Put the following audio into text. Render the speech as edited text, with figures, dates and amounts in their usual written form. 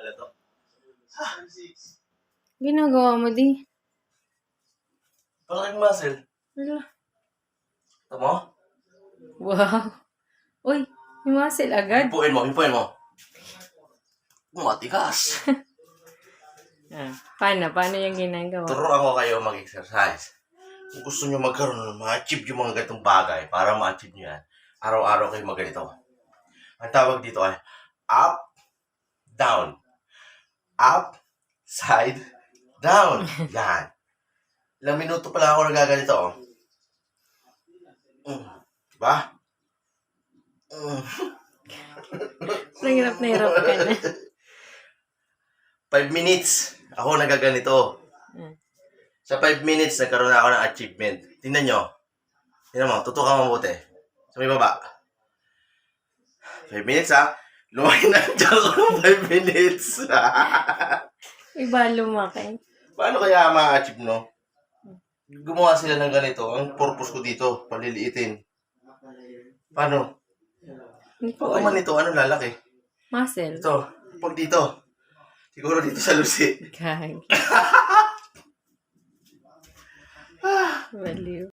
pala to. Ginagawa mo di? Palaking muscle. Wala. Ito mo? Wow. Uy, may muscle agad. Hipuin mo. Matigas. Paano yung ginagawa? Turuan ko kayo mag-exercise. Kung gusto nyo magkaroon, ma-achieve yung mga ganitong bagay para ma-achieve nyo yan, araw-araw kayo magganito. Ang tawag dito ay up, down. Up, side, down. Yan. Ilang minuto pala ako nagaganito. Diba? Hirap na hirap ka na. 5 minutes ako nagaganito. Sa 5 minutes, nagkaroon na ako ng achievement. Tingnan nyo. Tingnan mo, tutukan mo mabuti. Sa may baba. 5 minutes ha. Lumaki na dyan ako ng 5 minutes. Iba lumaki. Paano kaya ma-achieve, no? Gumawa sila ng ganito. Ang purpose ko dito, paliliitin. Paano? Hindi ko Pag naman ito, ano lalaki? Muscle. Ito, pag dito. Siguro dito sa lusi. Gag. Baliw.